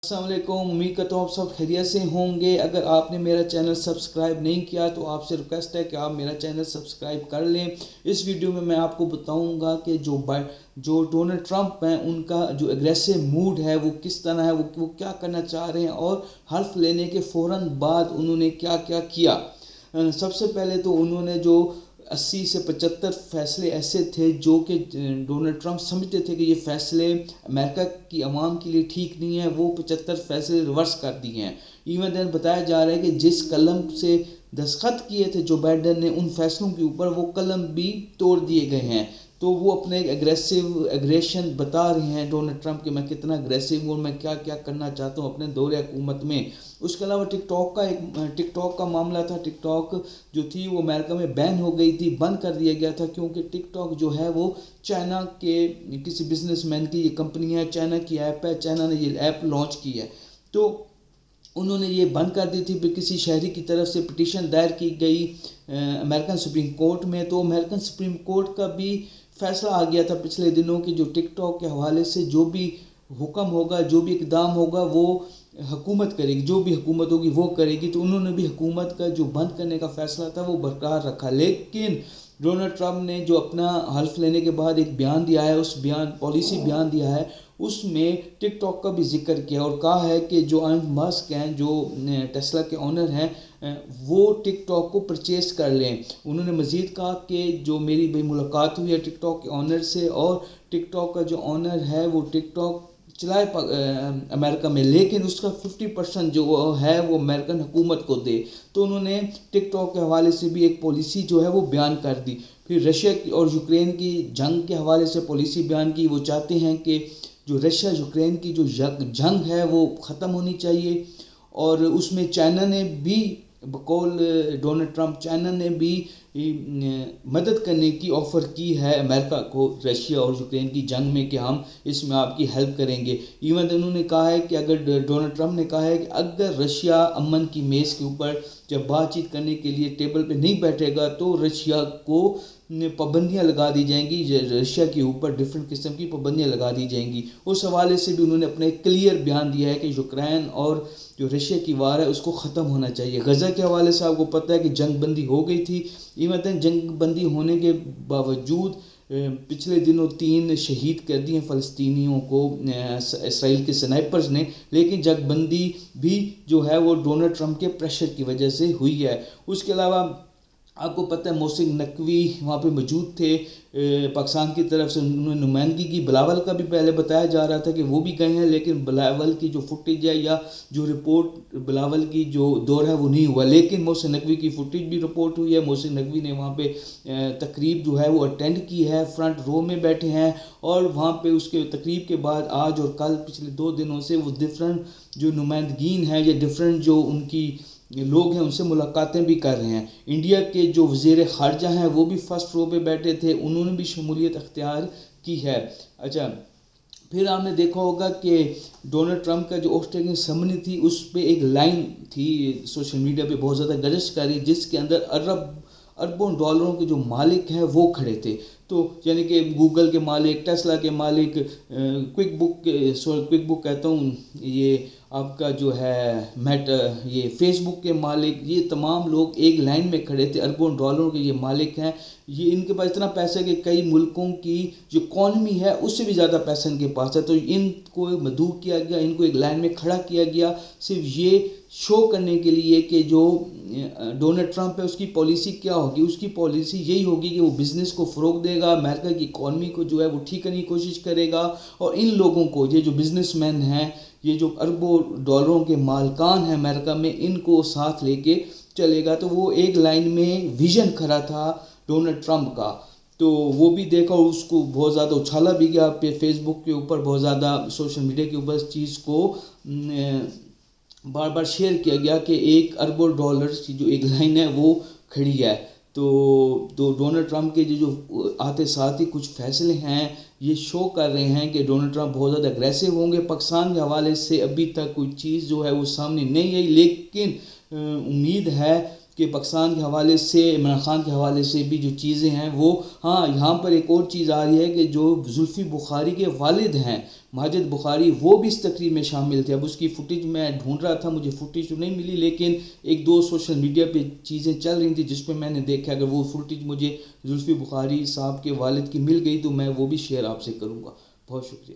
السلام علیکم، امید کرتا ہوں آپ سب خیریت سے ہوں گے۔ اگر آپ نے میرا چینل سبسکرائب نہیں کیا تو آپ سے ریکویسٹ ہے کہ آپ میرا چینل سبسکرائب کر لیں۔ اس ویڈیو میں آپ کو بتاؤں گا کہ جو ڈونلڈ ٹرمپ ہیں ان کا جو اگریسو موڈ ہے وہ کس طرح ہے، وہ کیا کرنا چاہ رہے ہیں اور حلف لینے کے فوراً بعد انہوں نے کیا کیا۔ سب سے پہلے تو انہوں نے جو 80 سے 75 فیصلے ایسے تھے جو کہ ڈونلڈ ٹرمپ سمجھتے تھے کہ یہ فیصلے امریکہ کی عوام کے لیے ٹھیک نہیں ہے، وہ 75 فیصلے ریورس کر دیے ہیں۔ ایون دین بتایا جا رہا ہے کہ جس قلم سے دستخط کیے تھے جو بائیڈن نے ان فیصلوں کے اوپر، وہ قلم بھی توڑ دیے گئے ہیں۔ تو وہ اپنے اگریشن بتا رہے ہیں ڈونلڈ ٹرمپ کہ میں کتنا اگریسو ہوں، میں کیا کرنا چاہتا ہوں اپنے دور حکومت میں۔ اس کے علاوہ ٹک ٹاک کا معاملہ تھا۔ ٹک ٹاک جو تھی وہ امریکہ میں بین ہو گئی تھی، بند کر دیا گیا تھا، کیونکہ ٹک ٹاک جو ہے وہ چائنا کے کسی بزنس مین کی یہ کمپنی ہے، چائنا کی ایپ ہے، چائنا نے یہ ایپ لانچ کی ہے، تو انہوں نے یہ بند کر دی تھی۔ پھر کسی شہری کی طرف سے پٹیشن دائر کی گئی امریکن سپریم کورٹ میں، تو امریکن سپریم کورٹ کا بھی فیصلہ آ گیا تھا پچھلے دنوں کہ جو ٹک ٹاک کے حوالے سے جو بھی حکم ہوگا، جو بھی اقدام ہوگا، وہ حکومت کرے گی، جو بھی حکومت ہوگی وہ کرے گی۔ تو انہوں نے بھی حکومت کا جو بند کرنے کا فیصلہ تھا وہ برقرار رکھا، لیکن ڈونلڈ ٹرمپ نے جو اپنا حلف لینے کے بعد ایک بیان دیا ہے، اس پالیسی بیان دیا ہے، اس میں ٹک ٹاک کا بھی ذکر کیا اور کہا ہے کہ جو ایلن ماسک ہیں، جو ٹیسلا کے اونر ہیں، وہ ٹک ٹاک کو پرچیز کر لیں۔ انہوں نے مزید کہا کہ جو میری ملاقات ہوئی ہے ٹک ٹاک کے اونر سے، اور ٹک ٹاک کا جو اونر ہے وہ ٹک ٹاک چلائے امریکہ میں، لیکن اس کا 50% جو ہے وہ امریکن حکومت کو دے۔ تو انہوں نے ٹک ٹاک کے حوالے سے بھی ایک پالیسی جو ہے وہ بیان کر دی۔ پھر رشیا اور یوکرین کی جنگ کے حوالے سے پالیسی بیان کی۔ وہ چاہتے ہیں کہ جو رشیا یوکرین کی جو جنگ ہے وہ ختم ہونی چاہیے، اور اس میں چائنا نے بھی بقول ڈونلڈ ٹرمپ، چائنا نے بھی مدد کرنے کی آفر کی ہے امریکہ کو رشیا اور یوکرین کی جنگ میں، کہ ہم اس میں آپ کی ہیلپ کریں گے۔ ایون انہوں نے کہا ہے کہ اگر ڈونلڈ ٹرمپ نے کہا ہے کہ اگر رشیا امن کی میز کے اوپر جب بات چیت کرنے کے لیے ٹیبل پہ نہیں بیٹھے گا تو رشیا کو پابندیاں لگا دی جائیں گی، رشیا کے اوپر ڈفرینٹ قسم کی پابندیاں لگا دی جائیں گی۔ اس حوالے سے بھی انہوں نے اپنے کلیئر بیان دیا ہے کہ یوکرین اور جو رشیا کی وار ہے اس کو ختم ہونا چاہیے۔ غزہ کے حوالے سے آپ کو پتہ ہے کہ جنگ بندی ہو گئی تھی، ایون جنگ بندی ہونے کے باوجود پچھلے دنوں 3 شہید کر دیے فلسطینیوں کو اسرائیل کے سنائپرز نے، لیکن جنگ بندی بھی جو ہے وہ ڈونلڈ ٹرمپ کے پریشر کی وجہ سے ہوئی ہے۔ اس کے علاوہ آپ کو پتہ ہے محسن نقوی وہاں پہ موجود تھے، پاکستان کی طرف سے انہوں نے نمائندگی کی۔ بلاول کا بھی پہلے بتایا جا رہا تھا کہ وہ بھی گئے ہیں، لیکن بلاول کی جو فوٹیج ہے یا جو رپورٹ بلاول کی جو دور ہے وہ نہیں ہوا، لیکن محسن نقوی کی فوٹیج بھی رپورٹ ہوئی ہے۔ محسن نقوی نے وہاں پہ تقریب جو ہے وہ اٹینڈ کی ہے، فرنٹ رو میں بیٹھے ہیں، اور وہاں پہ اس کے تقریب کے بعد آج اور کل پچھلے 2 دنوں سے وہ ڈفرینٹ جو نمائندگین ہیں یا ڈفرینٹ جو ان کی لوگ ہیں ان سے ملاقاتیں بھی کر رہے ہیں۔ انڈیا کے جو وزیر خارجہ ہیں وہ بھی فرسٹ رو پہ بیٹھے تھے، انہوں نے بھی شمولیت اختیار کی ہے۔ اچھا، پھر آپ نے دیکھا ہوگا کہ ڈونلڈ ٹرمپ کا جو آسٹریلین سمنی تھی اس پہ ایک لائن تھی سوشل میڈیا پہ بہت زیادہ گرج کر رہی، جس کے اندر اربوں ڈالروں کے جو مالک ہیں وہ کھڑے تھے، تو یعنی کہ گوگل کے مالک، ٹیسلا کے مالک، کوئک بک کہتا ہوں، یہ آپ کا جو ہے یہ فیس بک کے مالک، یہ تمام لوگ ایک لائن میں کھڑے تھے، اربوں ڈالروں کے یہ مالک ہیں۔ یہ ان کے پاس اتنا پیسہ ہے کہ کئی ملکوں کی جو اکانومی ہے اس سے بھی زیادہ پیسہ ان کے پاس ہے، تو ان کو مدعو کیا گیا، ان کو ایک لائن میں کھڑا کیا گیا، صرف یہ شو کرنے کے لیے کہ جو ڈونلڈ ٹرمپ ہے اس کی پالیسی کیا ہوگی۔ اس کی پالیسی یہی ہوگی کہ وہ بزنس کو فروغ دے گا، امریکہ کی اکانومی کو جو ہے وہ ٹھیک کرنے کی کوشش کرے گا، اور ان لوگوں کو، یہ جو بزنس مین ہیں، یہ جو اربوں ڈالروں کے مالکان ہیں امریکہ میں، ان کو ساتھ لے کے چلے گا۔ تو وہ ایک لائن میں ویژن کھڑا تھا ڈونلڈ ٹرمپ کا، تو وہ بھی دیکھا، اس کو بہت زیادہ اچھالا بھی گیا فیس بک کے اوپر، بہت زیادہ سوشل میڈیا کے اوپر اس چیز کو بار بار شیئر کیا گیا کہ 1 ارب ڈالرز کی جو ایک لائن ہے وہ کھڑی ہے۔ تو ڈونلڈ ٹرمپ کے جو آتے ساتھ ہی کچھ فیصلے ہیں یہ شو کر رہے ہیں کہ ڈونلڈ ٹرمپ بہت زیادہ اگریسو ہوں گے۔ پاکستان کے حوالے سے ابھی تک کوئی چیز جو ہے وہ سامنے نہیں آئی، لیکن امید ہے کہ کہ پاکستان کے حوالے سے عمران خان کے حوالے سے بھی جو چیزیں ہیں وہ، ہاں یہاں پر ایک اور چیز آ رہی ہے کہ جو زلفی بخاری کے والد ہیں ماجد بخاری، وہ بھی اس تقریب میں شامل تھے. اب اس کی فوٹیج میں ڈھونڈ رہا تھا، مجھے فوٹیج تو نہیں ملی، لیکن ایک دو سوشل میڈیا پہ چیزیں چل رہی تھیں جس پہ میں نے دیکھا. اگر وہ فوٹیج مجھے زلفی بخاری صاحب کے والد کی مل گئی تو میں وہ بھی شیئر آپ سے کروں گا. بہت شکریہ.